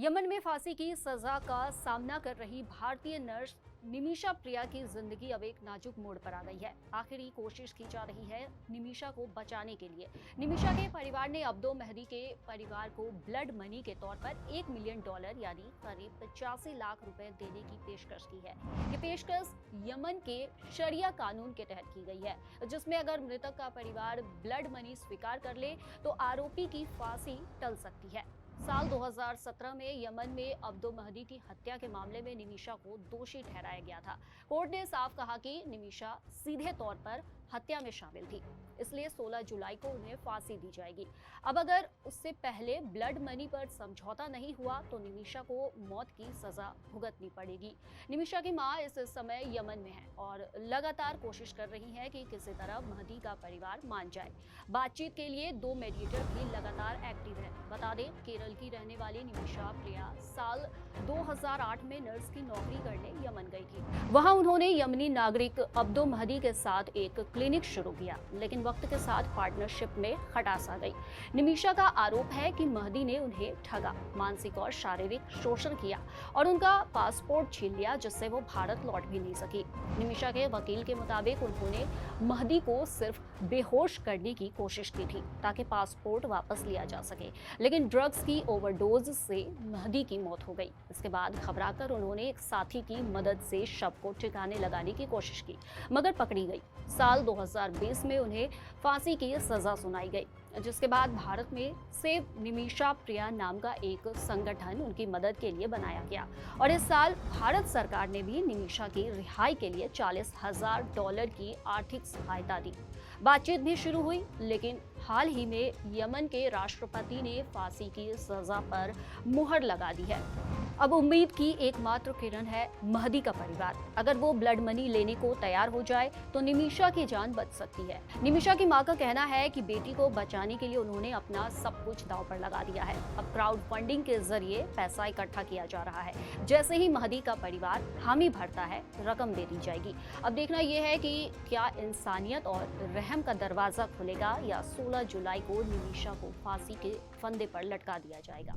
Yemen में फांसी की सजा का सामना कर रही भारतीय नर्स निमिषा प्रिया की जिंदगी अब एक नाजुक मोड़ पर आ गई है। आखिरी कोशिश की जा रही है निमिषा को बचाने के लिए। निमिषा के परिवार ने अब्दो मेहदी के परिवार को ब्लड मनी के तौर पर $1 मिलियन यानी करीब 85 लाख रुपए देने की पेशकश की है। ये पेशकश यमन के शरिया कानून के तहत की गई है, जिसमें अगर मृतक का परिवार ब्लड मनी स्वीकार कर ले तो आरोपी की फांसी टल सकती है। साल 2017 में यमन में अब्दो मेहदी की हत्या के मामले में निमिषा को दोषी ठहराया गया था। कोर्ट ने साफ कहा कि निमिषा सीधे तौर पर हत्या में शामिल थी, इसलिए 16 जुलाई को उन्हें फांसी दी जाएगी। अब अगर उससे पहले ब्लड मनी पर समझौता नहीं हुआ तो निमिषा को मौत की सजा भुगतनी पड़ेगी। निमिषा की मां इस समय यमन में है और लगातार कोशिश कर रही है कि किसी तरह मेहदी का परिवार मान जाए। बातचीत के लिए 2 मीडिएटर भी लगातार एक्टिव है। बता दें, केरल की रहने वाली निमिषा प्रिया साल 2008 में नर्स की नौकरी करने यमन गई थी। वहां उन्होंने यमनी नागरिक अब्दो मेहदी के साथ एक क्लिनिक शुरू किया, लेकिन वक्त के साथ पार्टनरशिप में खटास आ गई। निमिषा का आरोप है कि मेहदी ने उन्हें ठगा, मानसिक और शारीरिक शोषण किया और उनका पासपोर्ट छीन लिया, जिससे वो भारत लौट भी नहीं सकी। निमिषा के वकील के मुताबिक उन्होंने मेहदी को सिर्फ बेहोश करने की कोशिश की थी ताकि पासपोर्ट वापस लिया जा सके, लेकिन ड्रग्स की ओवरडोज से मेहदी की मौत हो गई। इसके बाद घबराकर उन्होंने एक साथी की मदद से शव को ठिकाने लगाने की कोशिश की, मगर पकड़ी गई। साल 2020 में उन्हें फांसी की सजा सुनाई गई, जिसके बाद भारत में सेव निमिषा प्रिया नाम का एक संगठन उनकी मदद के लिए बनाया गया और इस साल भारत सरकार ने भी निमिषा की रिहाई के लिए $40,000 की आर्थिक सहायता दी। बातचीत भी शुरू हुई, लेकिन हाल ही में यमन के राष्ट्रपति ने फांसी की सजा पर मुहर लगा दी है। अब उम्मीद की एकमात्र किरण है मेहदी का परिवार। अगर वो ब्लड मनी लेने को तैयार हो जाए तो निमिषा की जान बच सकती है। निमिषा की मां का कहना है कि बेटी को बचाने के लिए उन्होंने अपना सब कुछ दांव पर लगा दिया है। अब क्राउड फंडिंग के जरिए पैसा इकट्ठा किया जा रहा है। जैसे ही मेहदी का परिवार हामी भरता है, रकम दे दी जाएगी। अब देखना यह है कि क्या इंसानियत और रहम का दरवाजा खुलेगा या 16 जुलाई को निमिषा को फांसी के फंदे पर लटका दिया जाएगा।